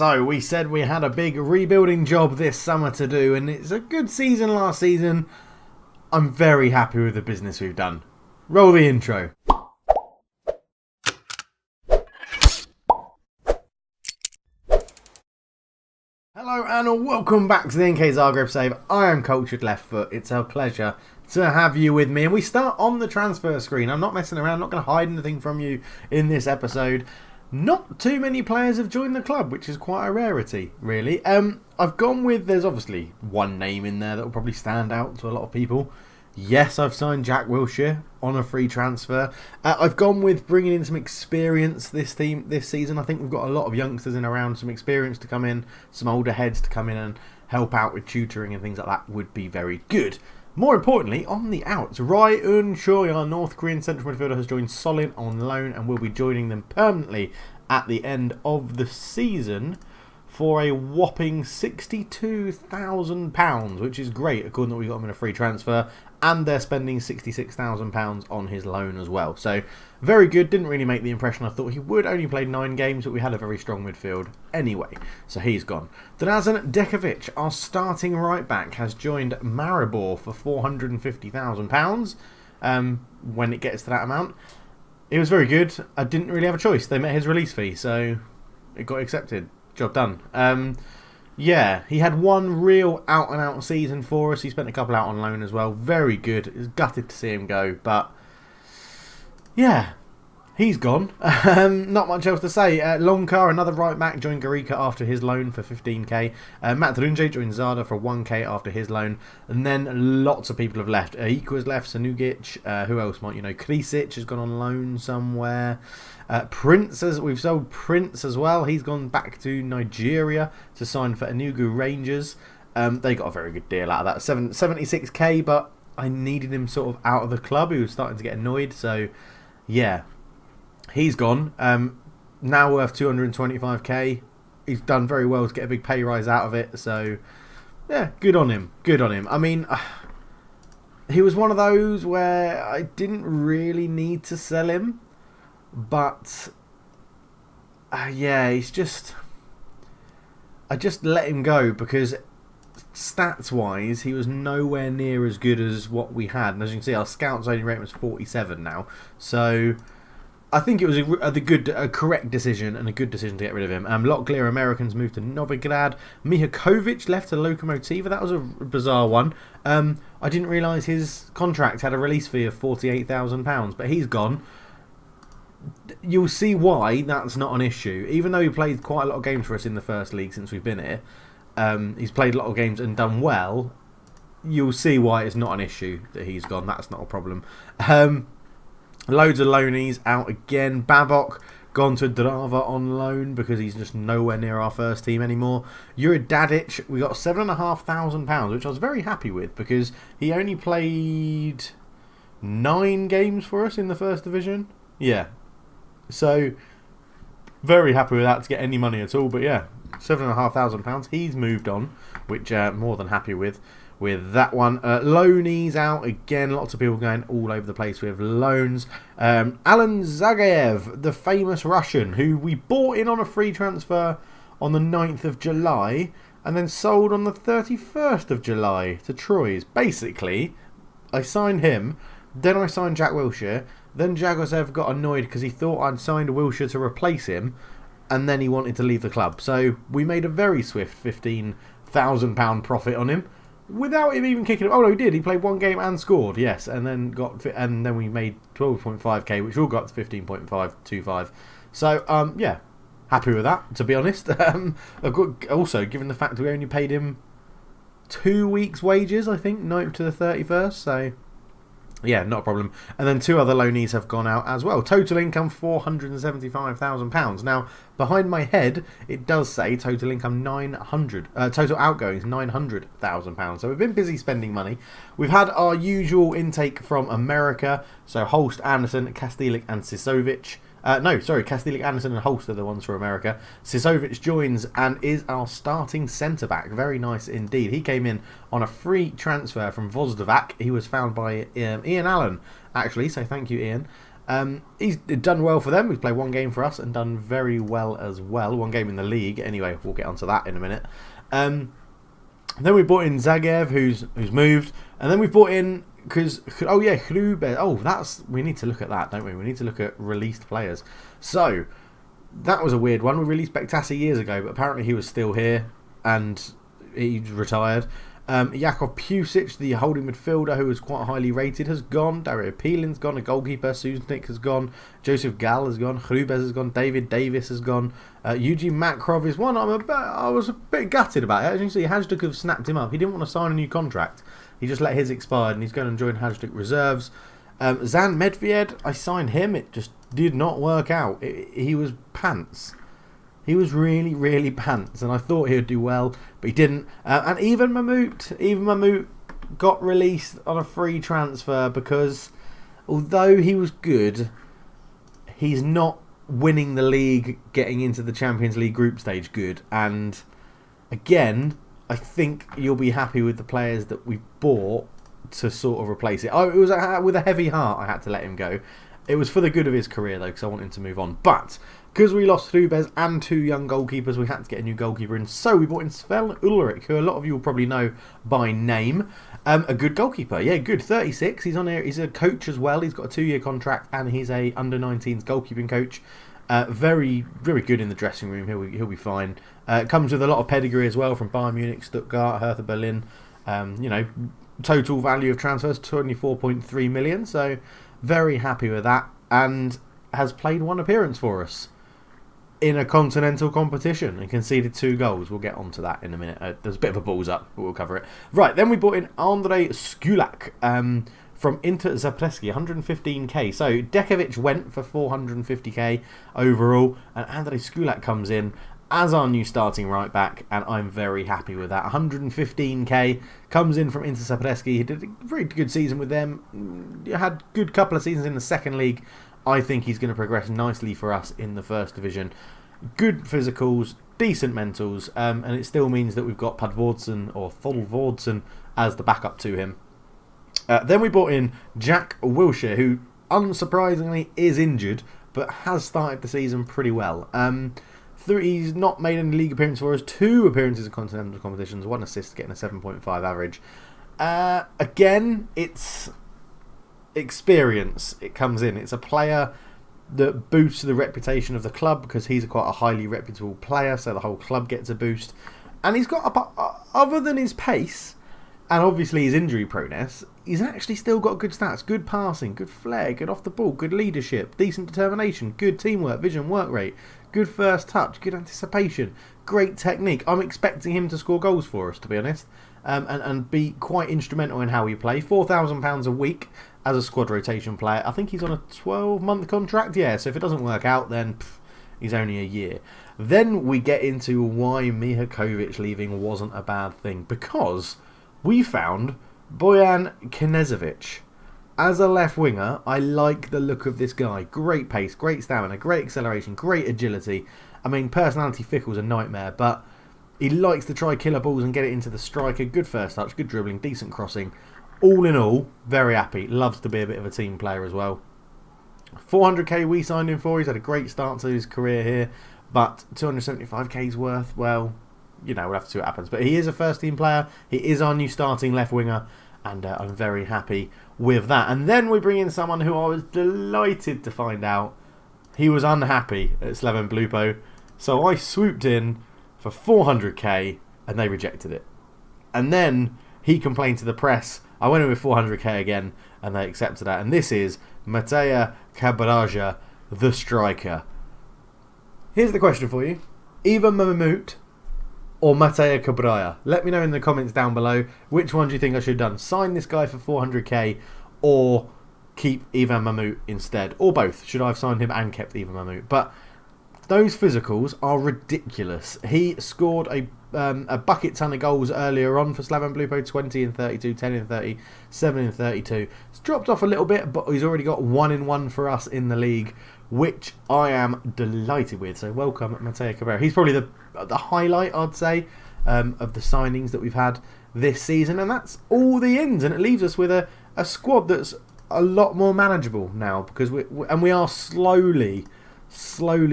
So we said we had a big rebuilding job this summer to do, and it's a good season last season. I'm very happy with the business we've done. Roll the intro. Hello and welcome back to the NK Zagreb Save. I am Cultured Left Foot. It's a pleasure to have you with me, and we start on the transfer screen. I'm not messing around, I'm not going to hide anything from you in this episode. Not too many players have joined the club, which is quite a rarity, really. I've gone with, there's obviously one name in there that will probably stand out to a lot of people. Yes, I've signed Jack Wilshere on a free transfer. I've gone with bringing in some experience this season. I think we've got a lot of youngsters in around, some experience to come in, some older heads to come in and help out with tutoring and things like that would be very good. More importantly, on the outs, Rai Eun-choi, our North Korean central midfielder, has joined Solid on loan and will be joining them permanently at the end of the season for a whopping £62,000, which is great, according to we got him in a free transfer, and they're spending £66,000 on his loan as well. So, very good. Didn't really make the impression I thought he would. Only played 9 games, but we had a very strong midfield anyway. So he's gone. Drazen Dekovic, our starting right back, has joined Maribor for £450,000. When it gets to that amount, it was very good. I didn't really have a choice. They met his release fee, so it got accepted. Job done. Yeah, he had one real out-and-out season for us. He spent a couple out on loan as well. Very good. It was gutted to see him go, but yeah, he's gone. Not much else to say. Lonkar, another right back, joined Gorica after his loan for 15k. Matt Drunje joined Zada for 1k after his loan. And then lots of people have left. Ikwa's left, Sanugic. Who else might you know? Krisic has gone on loan somewhere. Prince, we've sold Prince as well. He's gone back to Nigeria to sign for Enugu Rangers. They got a very good deal out of that. 76k, but I needed him sort of out of the club. He was starting to get annoyed, so yeah, he's gone. Now worth 225k. He's done very well to get a big pay rise out of it, so yeah, good on him. Good on him. I mean, he was one of those where I didn't really need to sell him. But yeah, he's just, I just let him go because stats wise he was nowhere near as good as what we had, and as you can see our scouts only rate was 47 now, so I think it was a correct decision and a good decision to get rid of him. Locklear Americans moved to Novigrad. Mihakovic left to Lokomotiva. That was a bizarre one. I didn't realise his contract had a release fee of £48,000, but he's gone. You'll see why that's not an issue. Even though he played quite a lot of games for us in the first league since we've been here, he's played a lot of games and done well. You'll see why it's not an issue that he's gone. That's not a problem. Loads of loanies out again. Babok gone to Drava on loan because he's just nowhere near our first team anymore. Jure Dadic, we got £7,500, which I was very happy with because he only played 9 games for us in the first division. Yeah. So, very happy with that to get any money at all. But yeah, £7,500. He's moved on, which more than happy with that one. Loanies out again. Lots of people going all over the place with loans. Alan Zagayev, the famous Russian, who we bought in on a free transfer on the 9th of July and then sold on the 31st of July to Troyes. Basically, I signed him, then I signed Jack Wilshere. Then Jagosev got annoyed because he thought I'd signed Wilshere to replace him, and then he wanted to leave the club. So we made a very swift £15,000 profit on him without him even kicking him. Oh no, he did. He played 1 game and scored. Yes, and then we made 12.5k, which all got to 15.525. So yeah, happy with that. To be honest, also given the fact we only paid him 2 weeks' wages, I think 9th to the 31st. So. Yeah, not a problem. And then 2 other loanees have gone out as well. Total income £475,000. Now, behind my head, it does say total income total outgoings £900,000. So we've been busy spending money. We've had our usual intake from America. So Holst, Anderson, Kastilic and Sisovic. Kastilic, Anderson and Holst are the ones from America. Sisovic joins and is our starting centre-back. Very nice indeed. He came in on a free transfer from Vozdovac. He was found by Ian Allen, actually, so thank you, Ian. He's done well for them. He's played one game for us and done very well as well. One game in the league. Anyway, we'll get onto that in a minute. Then we brought in Zagreb, who's moved, and then we brought in Hrubez. We need to look at that, don't we? We need to look at released players. So that was a weird one. We released Bektasi years ago, but apparently he was still here and he's retired. Jakov Pusic, the holding midfielder who was quite highly rated, has gone. Dario Peelin's gone. A goalkeeper, Suznik, has gone. Joseph Gall has gone. Hrubez has gone. David Davis has gone. Eugene Makrov is one I was a bit gutted about it. As you can see, Hajduk have snapped him up. He didn't want to sign a new contract. He just let his expire and he's going to join Hajduk reserves. Zan Medved, I signed him. It just did not work out. He was pants. He was really, really pants, and I thought he would do well, but he didn't. And even Mahmout got released on a free transfer because, although he was good, he's not winning the league, getting into the Champions League group stage good. And again, I think you'll be happy with the players that we bought to sort of replace it. It was with a heavy heart I had to let him go. It was for the good of his career, though, because I want him to move on. But because we lost Hrubez and 2 young goalkeepers, we had to get a new goalkeeper in. So we brought in Sven Ulrich, who a lot of you will probably know by name. A good goalkeeper. Yeah, good. 36. He's on here. He's a coach as well. He's got a 2-year contract and he's a under-19s goalkeeping coach. Very, very good in the dressing room. He'll be fine. Comes with a lot of pedigree as well from Bayern Munich, Stuttgart, Hertha Berlin. Total value of transfers 24.3 million. So very happy with that, and has played 1 appearance for us in a continental competition and conceded 2 goals. We'll get onto that in a minute. There's a bit of a balls up, but we'll cover it. Right, then we brought in Andrej Skulak from Inter Zapreski, 115k. So Dekovic went for 450k overall, and Andrej Skulak comes in as our new starting right back, and I'm very happy with that. 115k, comes in from Inter Zapreski. He did a very good season with them. Had a good couple of seasons in the second league. I think he's going to progress nicely for us in the first division. Good physicals, decent mentals, and it still means that we've got Padvordsen or Thorvaldsen as the backup to him. Then we brought in Jack Wilshere, who unsurprisingly is injured, but has started the season pretty well. He's not made any league appearance for us. 2 appearances in continental competitions, 1 assist, getting a 7.5 average. Again, it's experience. It comes in. It's a player that boosts the reputation of the club because he's quite a highly reputable player, so the whole club gets a boost. And he's got, other than his pace and obviously his injury proneness, he's actually still got good stats. Good passing, good flair, good off the ball, good leadership, decent determination, good teamwork, vision, work rate, good first touch, good anticipation, great technique. I'm expecting him to score goals for us, to be honest, and be quite instrumental in how we play. £4,000 a week as a squad rotation player. I think he's on a 12-month contract. Yeah, so if it doesn't work out, then he's only a year. Then we get into why Mihakovic leaving wasn't a bad thing, because we found Bojan Knežević. As a left winger, I like the look of this guy. Great pace, great stamina, great acceleration, great agility. I mean, personality fickle's a nightmare, but he likes to try killer balls and get it into the striker. Good first touch, good dribbling, decent crossing. All in all, very happy. Loves to be a bit of a team player as well. 400k we signed him for. He's had a great start to his career here, but 275k's worth, well, we'll have to see what happens. But he is a first team player. He is our new starting left winger, and I'm very happy with that. And then we bring in someone who I was delighted to find out he was unhappy at Slaven Blupo. So I swooped in for 400k and they rejected it. And then he complained to the press. I went in with 400k again and they accepted that. And this is Mateja Cabraja, the striker. Here's the question for you. Either Mahmout or Mateja Cabraja. Let me know in the comments down below which one do you think I should have done. Sign this guy for 400k or keep Ivan Mahmout instead. Or both. Should I have signed him and kept Ivan Mahmout? But those physicals are ridiculous. He scored a bucket ton of goals earlier on for Slaven Blupo, 20 in 32, 10 in 30, 7 in 32. It's dropped off a little bit, but he's already got 1 in 1 for us in the league, which I am delighted with. So welcome, Mateja Cabrera. He's probably the highlight, I'd say, of the signings that we've had this season, and that's all the ins, and it leaves us with a squad that's a lot more manageable now because we are slowly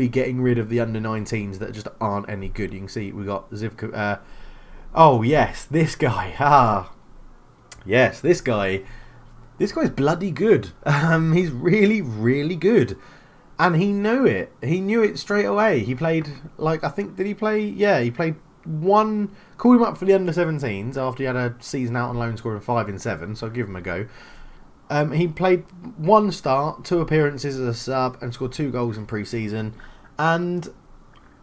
getting rid of the under-19s that just aren't any good. You can see we got Zivko. Oh yes, this guy. Yes, this guy. This guy's bloody good. He's really, really good. And he knew it. He knew it straight away. He played, did he play? Yeah, he played one... Called him up for the under-17s after he had a season out on loan scoring 5 in 7, so I'll give him a go. He played one start, 2 appearances as a sub, and scored 2 goals in pre-season. And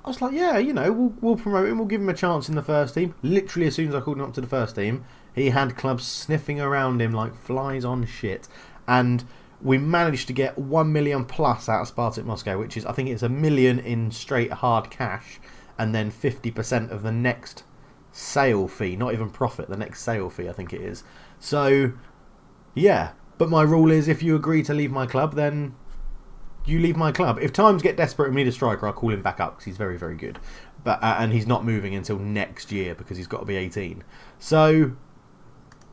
I was like, yeah, we'll promote him. We'll give him a chance in the first team. Literally, as soon as I called him up to the first team, he had clubs sniffing around him like flies on shit. And we managed to get 1 million plus out of Spartak Moscow, which is, I think it's 1 million in straight hard cash, and then 50% of the next sale fee, not even profit, the next sale fee, I think it is. So, yeah. But my rule is, if you agree to leave my club, then you leave my club. If times get desperate and we need a striker, I'll call him back up because he's very, very good. But and he's not moving until next year because he's got to be 18. So,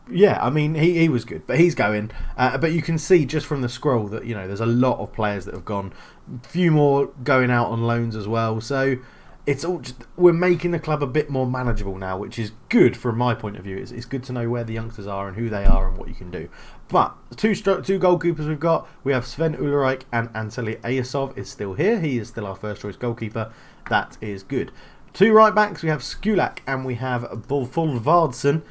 yeah, I mean, he was good, but he's going. But you can see just from the scroll that, there's a lot of players that have gone. A few more going out on loans as well. So, it's all we're making the club a bit more manageable now, which is good from my point of view. It's good to know where the youngsters are and who they are and what you can do. But two goalkeepers we've got. We have Sven Ulreich and Anatoly Ayasov is still here. He is still our first choice goalkeeper. That is good. 2 right backs. We have Skulak and we have Thorvaldsson.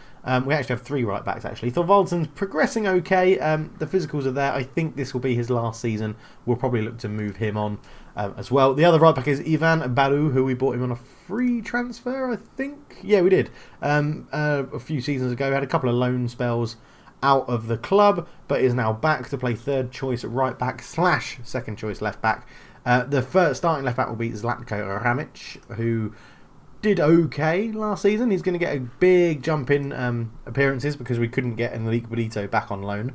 We actually have 3 right backs actually. Thorvaldsson's progressing okay. The physicals are there. I think this will be his last season. We'll probably look to move him on as well. The other right back is Ivan Baru, who we bought him on a free transfer, I think. Yeah, we did. A few seasons ago. Had a couple of loan spells out of the club, but is now back to play third choice right back / second choice left back. The first starting left back will be Zlatko Ramic, who did okay last season. He's going to get a big jump in appearances because we couldn't get Enrique Bonito back on loan.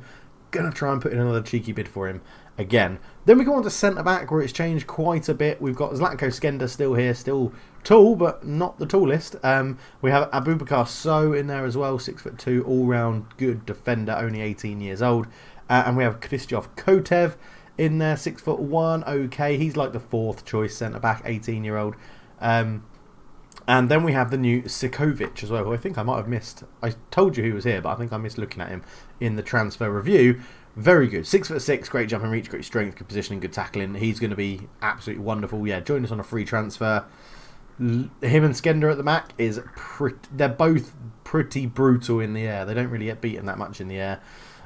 Going to try and put in another cheeky bid for him again. Then we go on to centre back, where it's changed quite a bit. We've got Zlatko Skender still here, still tall but not the tallest. We have Abubakar So in there as well, 6'2", all round good defender, only 18 years old. And we have Krzysztof Kotev in there, 6'1", okay. He's like the 4th choice centre back, 18-year-old. And then we have the new Sikovic as well, who I think I might have missed. I told you he was here, but I think I missed looking at him in the transfer review. Very good. 6'6", great jump and reach, great strength, good positioning, good tackling. He's going to be absolutely wonderful. Yeah, join us on a free transfer. Him and Skender at the Mac is they're both pretty brutal in the air. They don't really get beaten that much in the air.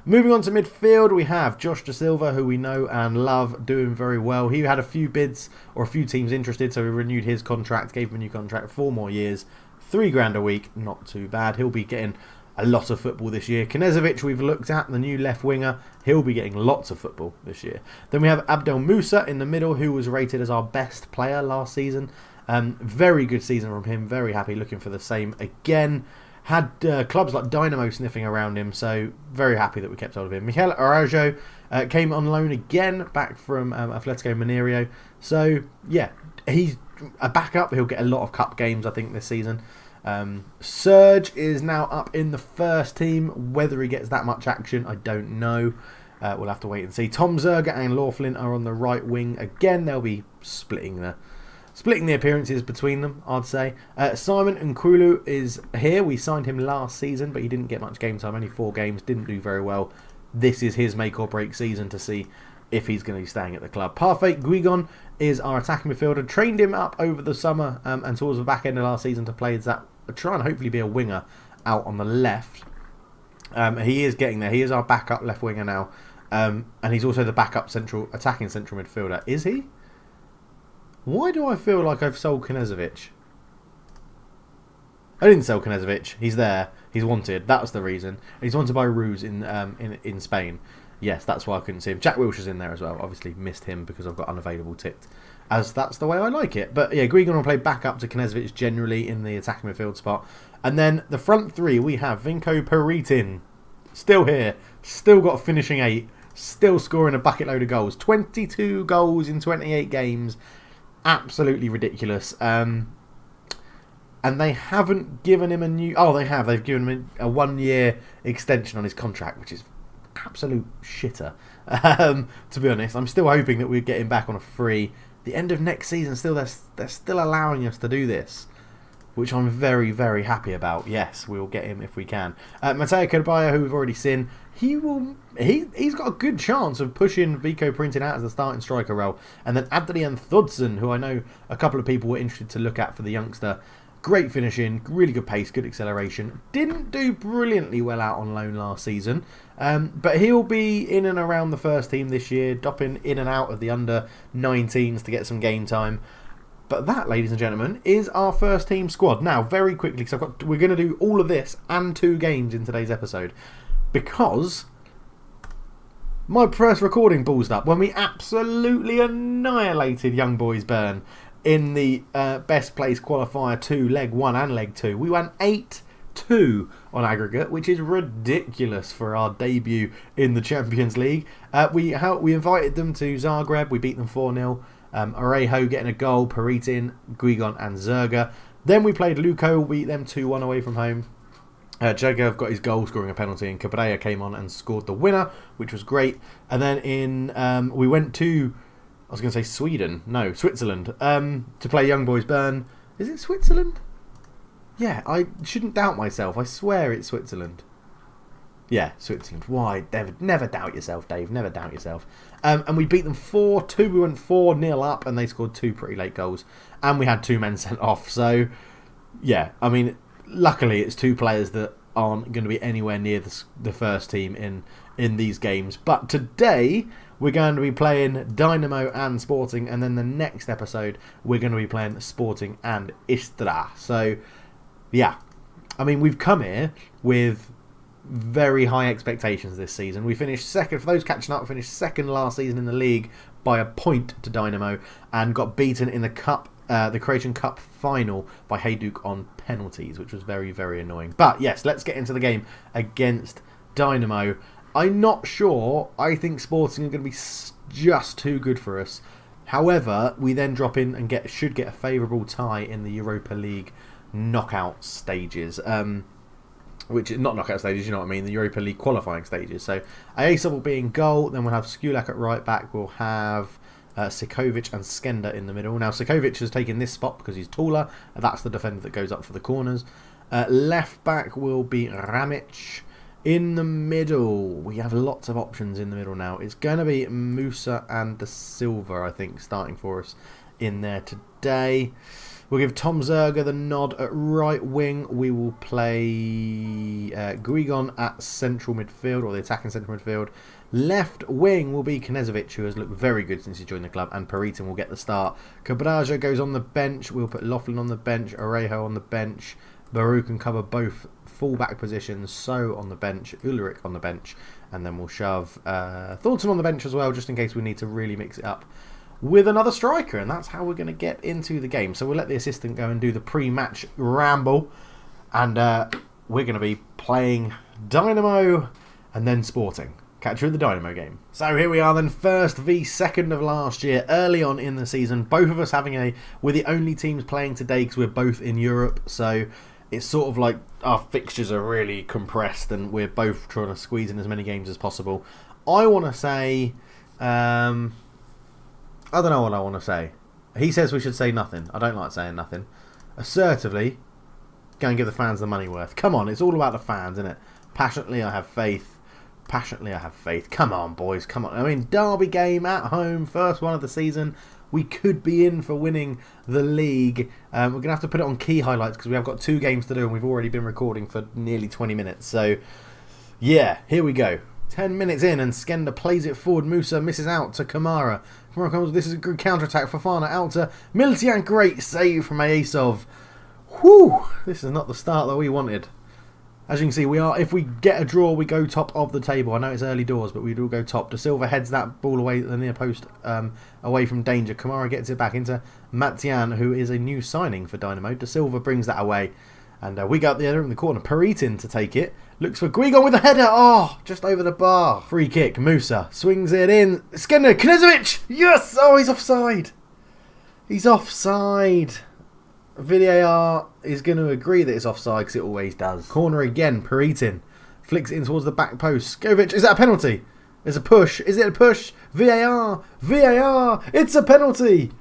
Moving on to midfield, we have Josh Da Silva, who we know and love, doing very well. He had a few bids or a few teams interested, so we renewed his contract, gave him a new contract, 4 more years, $3,000 a week, not too bad. He'll be getting a lot of football this year. Knezovic we've looked at, the new left winger, he'll be getting lots of football this year. Then we have Abdel Musa in the middle, who was rated as our best player last season. Very good season from him, very happy, looking for the same again. Had clubs like Dynamo sniffing around him, so very happy that we kept hold of him. Mikel Araujo came on loan again, back from Atletico Mineiro. So, yeah, he's a backup. He'll get a lot of cup games, I think, this season. Serge is now up in the first team. Whether he gets that much action, I don't know. We'll have to wait and see. Tom Zerga and Laughlin are on the right wing again. They'll be splitting the appearances between them, I'd say. Simon Nkulu is here. We signed him last season, but he didn't get much game time. Only 4 games. Didn't do very well. This is his make or break season to see if he's going to be staying at the club. Parfait Guigon is our attacking midfielder. Trained him up over the summer and towards the back end of last season to play as that. Try and hopefully be a winger out on the left. He is getting there. He is our backup left winger now. And he's also the backup attacking central midfielder. Is he? Why do I feel like I've sold Knezovic? I didn't sell Knezovic. He's there. He's wanted. That was the reason. He's wanted by Ruse in Spain. Yes, that's why I couldn't see him. Jack Wilshere's in there as well. Obviously missed him because I've got unavailable ticked, as that's the way I like it. But yeah, Guigon will play back up to Knezovic generally in the attacking midfield spot. And then the front 3, we have Vinko Peritin. Still here. Still got a finishing 8. Still scoring a bucket load of goals. 22 goals in 28 games. Absolutely ridiculous. And they haven't given him a new... Oh, they have. They've given him a 1-year extension on his contract, which is absolute shitter. To be honest, I'm still hoping that we'd get him back on a free. The end of next season, still they're still allowing us to do this, which I'm very, very happy about. Yes, we'll get him if we can. Mateo Carballo, who we've already seen, he's got a good chance of pushing Vico Printing out as the starting striker role. And then Adrian Thudson, who I know a couple of people were interested to look at for the youngster. Great finishing, really good pace, good acceleration. Didn't do brilliantly well out on loan last season, but he'll be in and around the first team this year, dropping in and out of the under-19s to get some game time. But that, ladies and gentlemen, is our first team squad. Now, very quickly, because we're going to do all of this and 2 games in today's episode, because my first recording ballsed up when we absolutely annihilated Young Boys Bern in the best place qualifier 2, leg 1 and leg 2. We won 8-2 on aggregate, which is ridiculous for our debut in the Champions League. We invited them to Zagreb. We beat them 4-0. Orejo getting a goal, Peritin, Guigon and Zerga. Then we played Luco, beat them 2-1 away from home. Jagev got his goal, scoring a penalty, and Cabrera came on and scored the winner, which was great. And then we went to, I was going to say Sweden, no, Switzerland, to play Young Boys Bern. Is it Switzerland? Yeah, I shouldn't doubt myself. I swear it's Switzerland. Yeah, Switzerland. Why? Never doubt yourself, Dave. Never doubt yourself. And we beat them 4-2. We went 4-0 up, and they scored 2 pretty late goals. And we had 2 men sent off. So, yeah, I mean, luckily it's 2 players that aren't going to be anywhere near the first team in these games. But today we're going to be playing Dynamo and Sporting, and then the next episode we're going to be playing Sporting and Istra. So, yeah, I mean, we've come here with very high expectations this season. We finished second, for those catching up, we finished second last season in the league by a point to Dynamo and got beaten in the cup, the Croatian Cup final by Hajduk on penalties, which was very, very annoying. But yes, let's get into the game against Dynamo. I'm not sure. I think Sporting are going to be just too good for us. However, we then drop in and should get a favourable tie in the Europa League knockout stages. Which is not knockout stages, you know what I mean, the Europa League qualifying stages. So Ayesov will be in goal, then we'll have Skulak at right back, we'll have Sikovic and Skender in the middle. Now Sikovic has taken this spot because he's taller, and that's the defender that goes up for the corners. Left back will be Ramic. In the middle, we have lots of options in the middle now. It's going to be Musa and De Silva, I think, starting for us in there today. We'll give Tom Zerga the nod at right wing. We will play Guigon at central midfield, or the attacking central midfield. Left wing will be Knezovic, who has looked very good since he joined the club, and Peritin will get the start. Cabraja goes on the bench. We'll put Laughlin on the bench, Orejo on the bench. Baru can cover both full-back positions, so on the bench, Ulrich on the bench, and then we'll shove Thornton on the bench as well, just in case we need to really mix it up with another striker, and that's how we're going to get into the game. So we'll let the assistant go and do the pre-match ramble, and we're going to be playing Dynamo and then Sporting. Catch you in the Dynamo game. So here we are then, first v second of last year, early on in the season. Both of us we're the only teams playing today because we're both in Europe, so it's sort of like our fixtures are really compressed and we're both trying to squeeze in as many games as possible. I want to say, I don't know what I want to say. He says we should say nothing. I don't like saying nothing. Assertively, go and give the fans the money worth. Come on, it's all about the fans, isn't it? Passionately, I have faith. Passionately, I have faith. Come on, boys, come on. I mean, derby game at home, first one of the season. We could be in for winning the league. We're going to have to put it on key highlights because we have got 2 games to do and we've already been recording for nearly 20 minutes. So, yeah, here we go. 10 minutes in and Skender plays it forward. Musa misses out to Kamara. Kamara comes, this is a good counter-attack. Fofana out to Militian. Great save from Ayesov. Whew, this is not the start that we wanted. As you can see, if we get a draw, we go top of the table. I know it's early doors, but we do go top. De Silva heads that ball away at the near post, away from danger. Kamara gets it back into Matian, who is a new signing for Dynamo. De Silva brings that away. And we got the other in the corner. Peritin to take it. Looks for Guigon with a header. Oh, just over the bar. Free kick. Musa swings it in. Skender. Knezovic. Yes. Oh, he's offside. He's offside. VAR is going to agree that it's offside because it always does. Corner again. Peritin Flicks it in towards the back post. Skovic, is that a penalty? It's a push. Is it a push? VAR! VAR! It's a penalty!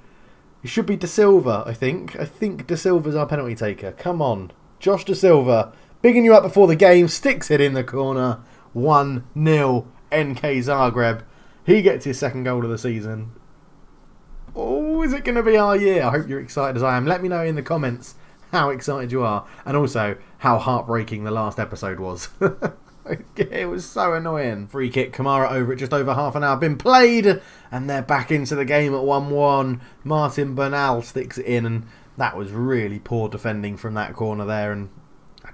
It should be De Silva, I think. I think De Silva's our penalty taker. Come on. Josh De Silva, bigging you up before the game, sticks it in the corner. 1-0 NK Zagreb. He gets his second goal of the season. Oh, is it going to be our year? I hope you're excited as I am. Let me know in the comments how excited you are, and also how heartbreaking the last episode was. It was so annoying. Free kick, Kamara over it, just over half an hour been played, and they're back into the game at 1-1. Martin Bernal sticks it in, and that was really poor defending from that corner there, and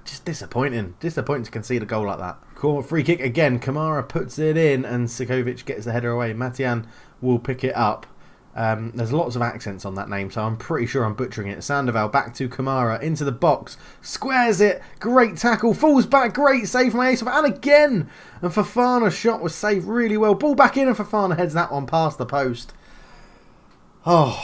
just disappointing to concede a goal like that. Free kick again, Kamara puts it in, and Sikovic gets the header away. Matian will pick it up. There's lots of accents on that name, so I'm pretty sure I'm butchering it. Sandoval back to Kamara, into the box, squares it, great tackle, falls back, great save from Asov, and again! And Fofana's shot was saved really well. Ball back in, and Fofana heads that one past the post. Oh,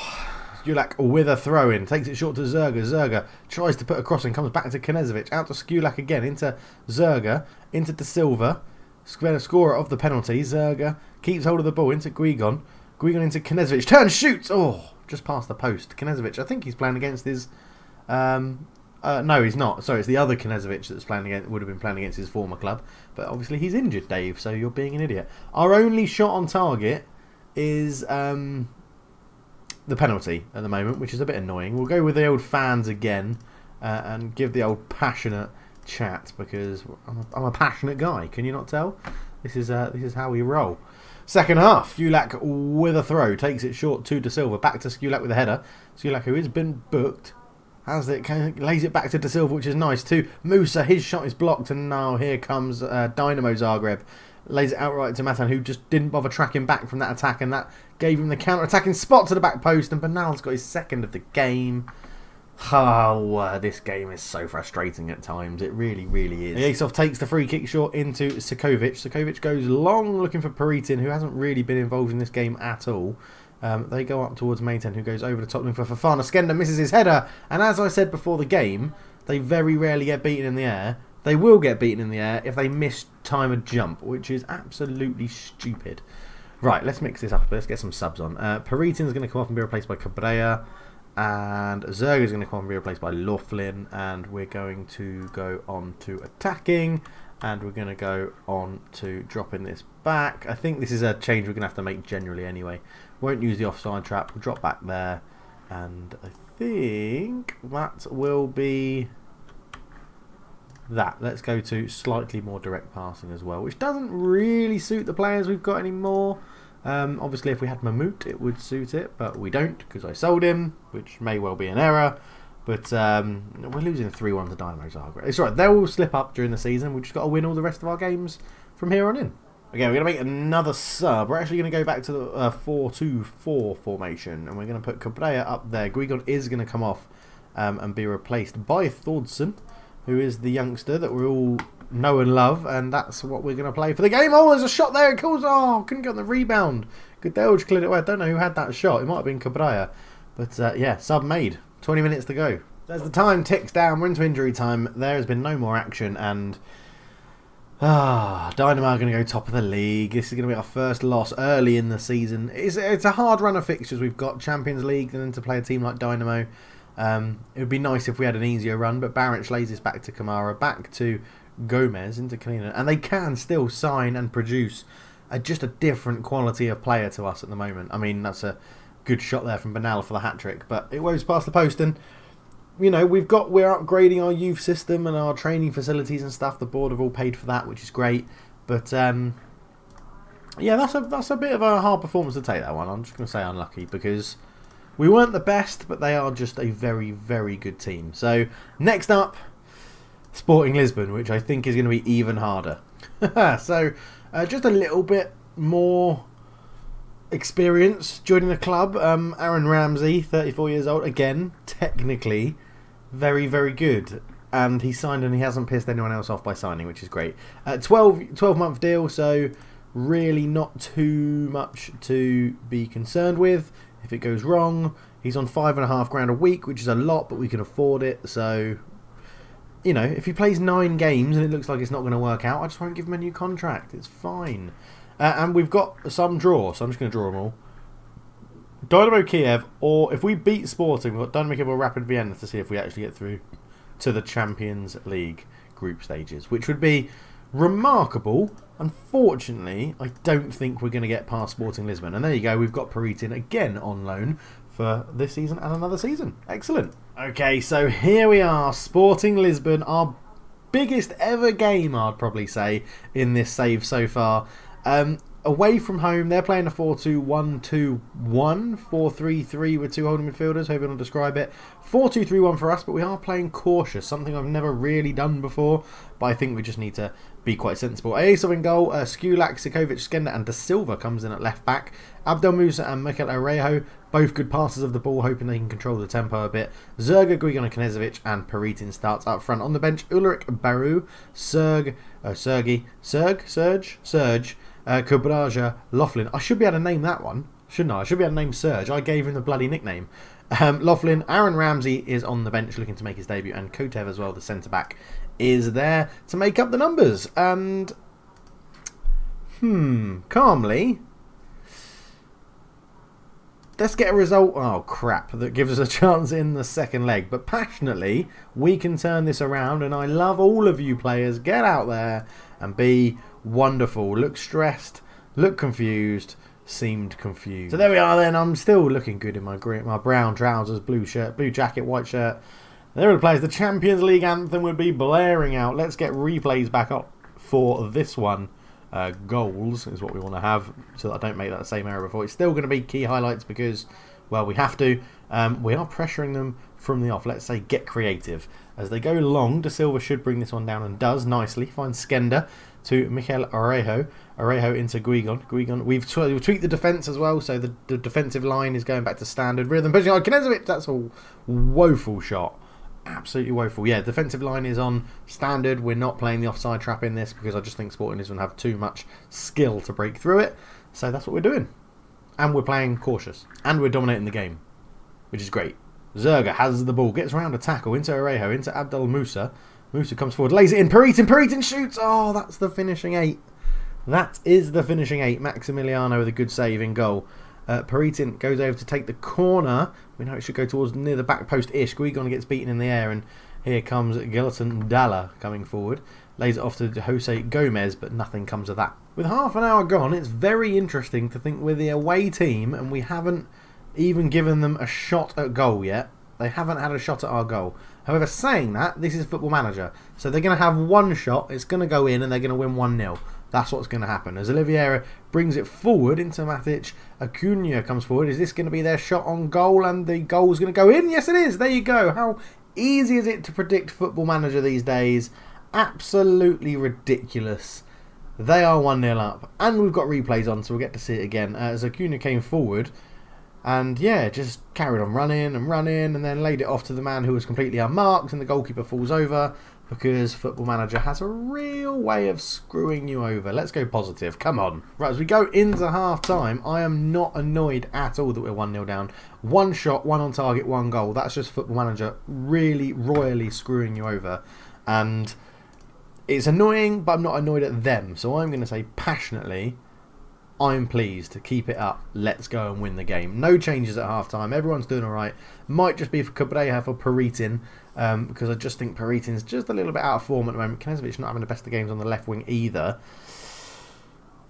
Skulak with a throw-in, takes it short to Zerga. Zerga tries to put a cross in, comes back to Knezovic, out to Skulak again, into Zerga, into De Silva, scorer of the penalty. Zerga keeps hold of the ball, into Guigon. Guigon into Knezovic, turns, shoots! Oh, just past the post. Knezovic, I think he's playing against his... no, he's not. Sorry, it's the other Knezovic that's would have been playing against his former club. But obviously he's injured, Dave, so you're being an idiot. Our only shot on target is the penalty at the moment, which is a bit annoying. We'll go with the old fans again and give the old passionate chat, because I'm a passionate guy. Can you not tell? This is how we roll. Second half, Skulak with a throw, takes it short to De Silva, back to Skulak with a header. Skulak, who has been booked, has it, lays it back to De Silva, which is nice, to Musa. His shot is blocked, and now here comes Dynamo Zagreb. Lays it outright to Matan, who just didn't bother tracking back from that attack, and that gave him the counter-attacking spot to the back post, and Bernal's got his second of the game. Oh, this game is so frustrating at times. It really, really is. Asov takes the free kick short into Sikovic. Sikovic goes long looking for Peritin, who hasn't really been involved in this game at all. They go up towards Mayten, who goes over the top looking for Fofana. Skender misses his header. And as I said before the game, they very rarely get beaten in the air. They will get beaten in the air if they miss time a jump, which is absolutely stupid. Right, let's mix this up. Let's get some subs on. Peritin's going to come off and be replaced by Cabrera. And Zerga is going to come and be replaced by Laughlin, and we're going to go on to attacking, and we're going to go on to dropping this back. I think this is a change we're going to have to make generally anyway. Won't use the offside trap, we'll drop back there, and I think that will be that. Let's go to slightly more direct passing as well, which doesn't really suit the players we've got anymore. Obviously if we had Mahmoud it would suit it, but we don't because I sold him, which may well be an error. But we're losing 3-1 to Dynamo Zagreb. It's right, they'll slip up during the season. We've just got to win all the rest of our games from here on in. Okay, we're going to make another sub. We're actually going to go back to the 4-2-4 formation, and we're going to put Cabrera up there. Guigon is going to come off and be replaced by Thordson, who is the youngster that we all know and love, and that's what we're going to play for the game. Oh, there's a shot there. It calls. Oh, couldn't get on the rebound. Godelj cleared it away. I don't know who had that shot. It might have been Cabrera. But yeah, sub made. 20 minutes to go. As the time ticks down, we're into injury time. There has been no more action, and Dynamo are going to go top of the league. This is going to be our first loss early in the season. It's a hard run of fixtures. We've got Champions League, and then to play a team like Dynamo. It would be nice if we had an easier run, but Baric lays this back to Kamara, back to Gomez, into Kalina, and they can still sign and produce just a different quality of player to us at the moment. I mean, that's a good shot there from Bernal for the hat-trick, but it goes past the post, and you know, we're upgrading our youth system and our training facilities and stuff. The board have all paid for that, which is great, but yeah, that's a bit of a hard performance to take, that one. I'm just going to say unlucky, because we weren't the best, but they are just a very, very good team. So next up, Sporting Lisbon, which I think is going to be even harder. So just a little bit more experience joining the club. Aaron Ramsey, 34 years old, again, technically very, very good. And he signed, and he hasn't pissed anyone else off by signing, which is great. 12-month deal, so really not too much to be concerned with if it goes wrong. He's on £5,500 a week, which is a lot, but we can afford it, so you know, if he plays 9 games and it looks like it's not going to work out, I just won't give him a new contract. It's fine. And we've got some draw, so I'm just going to draw them all. Dynamo Kiev, or if we beat Sporting, we've got Dynamo Kiev or Rapid Vienna to see if we actually get through to the Champions League group stages, which would be remarkable. Unfortunately, I don't think we're going to get past Sporting Lisbon. And there you go, we've got Peritin again on loan for this season and another season. Excellent. Okay, so here we are, Sporting Lisbon, our biggest ever game, I'd probably say, in this save so far. Away from home, they're playing a 4-2-1-2-1, 4-3-3 with 2 holding midfielders, however you want to describe it. 4-2-3-1 for us, but we are playing cautious, something I've never really done before, but I think we just need to be quite sensible. Aesov in goal, Skulak, Sikovic, Skender and Da Silva comes in at left back. Abdel Musa and Mikel Orejo, both good passers of the ball, hoping they can control the tempo a bit. Zerga, Guigon and Knežević, and Peritin starts up front. On the bench, Ulrich Baru, Serge, Kubraja, Laughlin. I should be able to name that one, shouldn't I? I should be able to name Serge. I gave him the bloody nickname. Laughlin, Aaron Ramsey is on the bench looking to make his debut, and Kotev as well, the centre-back, is there to make up the numbers. And, calmly, let's get a result, oh crap, that gives us a chance in the second leg. But passionately, we can turn this around, and I love all of you players. Get out there and be wonderful. Look stressed, look confused, seemed confused. So there we are then. I'm still looking good in my brown trousers, blue shirt, blue jacket, white shirt. There are the players. The Champions League anthem would be blaring out. Let's get replays back up for this one. Goals is what we want to have, so that I don't make that same error before. It's still going to be key highlights because, well, we have to. We are pressuring them from the off. Let's say get creative. As they go long, Da Silva should bring this one down and does nicely. Finds Skender to Mikel Orejo. Orejo into Guigon. We've tweaked the defence as well, so the defensive line is going back to standard. Rhythm pushing on Knežević. That's a woeful shot. Absolutely woeful. Yeah, defensive line is on standard. We're not playing the offside trap in this because I just think Sporting Lisbon have too much skill to break through it. So that's what we're doing. And we're playing cautious. And we're dominating the game, which is great. Zerga has the ball, gets around a tackle into Orejo, into Abdel Musa. Musa comes forward, lays it in. Peritin shoots. Oh, that's the finishing 8. That is the finishing 8. Maximiliano with a good save in goal. Peritin goes over to take the corner. We know it should go towards near the back post-ish. Guigon gets beaten in the air, and here comes Gelatin Dalla coming forward. Lays it off to Jose Gomez, but nothing comes of that. With half an hour gone, it's very interesting to think we're the away team, and we haven't even given them a shot at goal yet. They haven't had a shot at our goal. However, saying that, this is Football Manager. So they're going to have one shot, it's going to go in, and they're going to win 1-0. That's what's going to happen. As Oliveira brings it forward into Matic, Acuna comes forward. Is this going to be their shot on goal, and the goal's going to go in? Yes, it is. There you go. How easy is it to predict Football Manager these days? Absolutely ridiculous. They are 1-0 up, and we've got replays on, so we'll get to see it again. As Acuna came forward, and yeah, just carried on running, and then laid it off to the man who was completely unmarked, and the goalkeeper falls over because Football Manager has a real way of screwing you over. Let's go positive. Come on. Right, as we go into half-time, I am not annoyed at all that we're 1-0 down. One shot, one on target, one goal. That's just Football Manager really royally screwing you over. And it's annoying, but I'm not annoyed at them. So I'm going to say passionately, I'm pleased to keep it up. Let's go and win the game. No changes at half-time. Everyone's doing all right. Might just be for Cabreja, for Peritin, because I just think Peritin's just a little bit out of form at the moment. Knežević not having the best of games on the left wing either.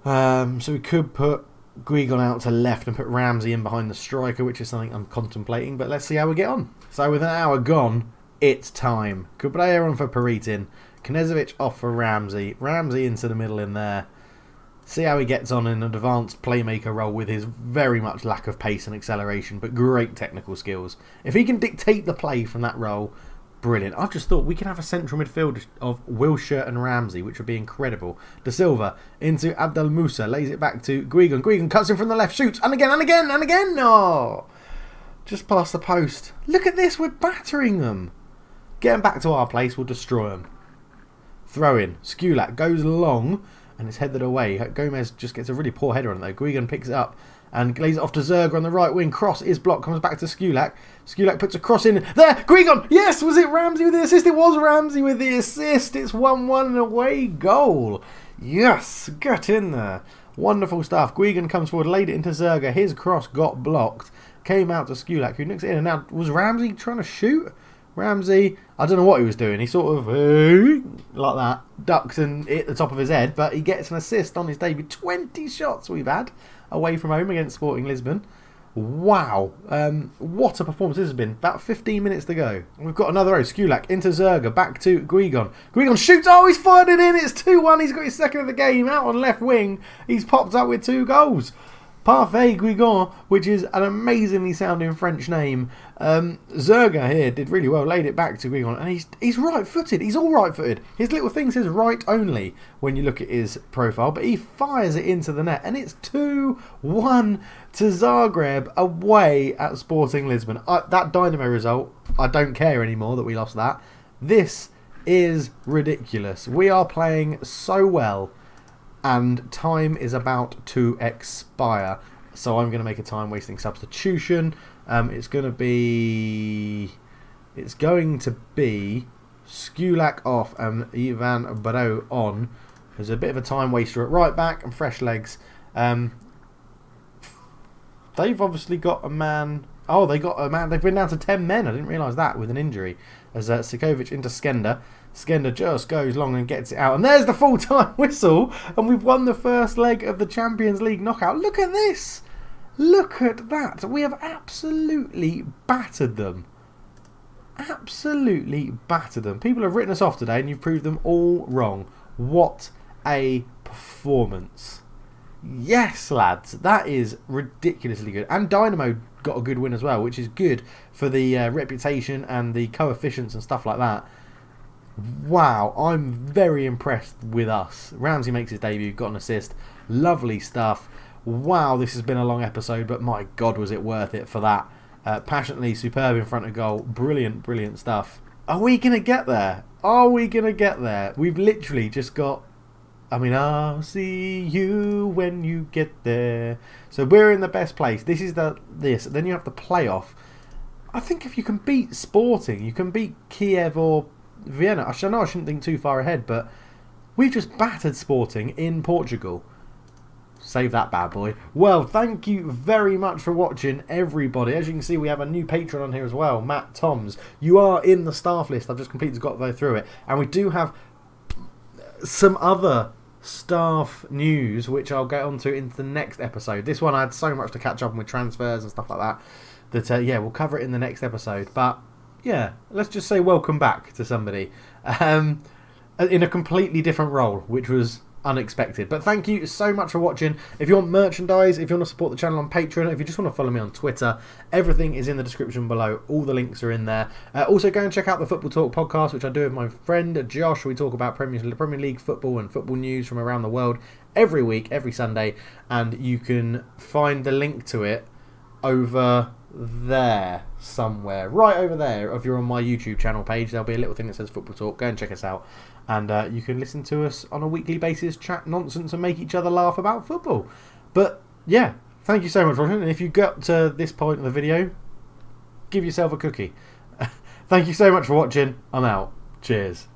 So we could put Guigon out to left and put Ramsey in behind the striker, which is something I'm contemplating. But let's see how we get on. So with an hour gone, it's time. Cabreja on for Peritin. Knežević off for Ramsey. Ramsey into the middle in there. See how he gets on in an advanced playmaker role with his very much lack of pace and acceleration, but great technical skills. If he can dictate the play from that role, brilliant. I've just thought we can have a central midfield of Wilshere and Ramsey, which would be incredible. Da Silva into Abdel Musa, lays it back to Guigon. Guigon cuts in from the left, shoots, and again, and again, and again. Oh, just past the post. Look at this, we're battering them. Getting back to our place, we'll destroy them. Throw in. Skulak goes long, and it's headed away. Gomez just gets a really poor header on it though. Guigon picks it up and lays it off to Zerga on the right wing. Cross is blocked, comes back to Skulak. Skulak puts a cross in there. Guigon, yes, was it Ramsey with the assist? It was Ramsey with the assist. It's 1-1 and away goal. Yes, get in there. Wonderful stuff. Guigon comes forward, laid it into Zerga. His cross got blocked. Came out to Skulak, who nicks it in. And now, was Ramsey trying to shoot? Ramsey, I don't know what he was doing. He sort of, like that, ducks and hit the top of his head. But he gets an assist on his debut. 20 shots we've had away from home against Sporting Lisbon. Wow. What a performance this has been. About 15 minutes to go. We've got another row. Skulak into Zerga. Back to Guigon. Guigon shoots. Oh, he's fired it in. It's 2-1. He's got his second of the game. Out on left wing. He's popped up with 2 goals. Parfait Guigon, which is an amazingly sounding French name. Zerga here did really well, laid it back to Guigon, and he's right-footed. He's all right-footed. His little thing says right only when you look at his profile, but he fires it into the net, and it's 2-1 to Zagreb away at Sporting Lisbon. That Dynamo result, I don't care anymore that we lost that. This is ridiculous. We are playing so well. And time is about to expire. So I'm going to make a time-wasting substitution. It's going to be Skulak off and Ivan Barreau on. There's a bit of a time waster at right back and fresh legs. They've obviously got a man. Oh, they got a man. They've been down to 10 men. I didn't realise that with an injury. As Sikovic into Skender. Skender just goes long and gets it out. And there's the full-time whistle. And we've won the first leg of the Champions League knockout. Look at this. Look at that. We have absolutely battered them. Absolutely battered them. People have written us off today and you've proved them all wrong. What a performance. Yes, lads. That is ridiculously good. And Dynamo got a good win as well, which is good for the reputation and the coefficients and stuff like that. Wow, I'm very impressed with us. Ramsey makes his debut, got an assist. Lovely stuff. Wow, this has been a long episode, but my God, was it worth it for that. Passionately superb in front of goal. Brilliant, brilliant stuff. Are we going to get there? Are we going to get there? We've literally just got... I'll see you when you get there. So we're in the best place. This is this. Then you have the playoff. I think if you can beat Sporting, you can beat Kiev or Vienna. I know I shouldn't think too far ahead, but we've just battered Sporting in Portugal. Save that bad boy. Well, thank you very much for watching, everybody. As you can see, we have a new patron on here as well, Matt Toms. You are in the staff list. I've just completely got to go through it. And we do have some other staff news, which I'll get onto into the next episode. This one I had so much to catch up on with transfers and stuff like that, yeah, we'll cover it in the next episode. But yeah, let's just say welcome back to somebody in a completely different role, which was unexpected. But thank you so much for watching. If you want merchandise, if you want to support the channel on Patreon, if you just want to follow me on Twitter, everything is in the description below. All the links are in there. Also go and check out the Football Talk podcast, which I do with my friend Josh. We talk about Premier League football and football news from around the world every week, every Sunday, and you can find the link to it over there somewhere, right over there. If you're on my YouTube channel page, there'll be a little thing that says Football Talk. Go and check us out, and you can listen to us on a weekly basis, chat nonsense and make each other laugh about football. But yeah, thank you so much for watching, and if you got to this point of the video, give yourself a cookie. Thank you so much for watching. I'm out. Cheers.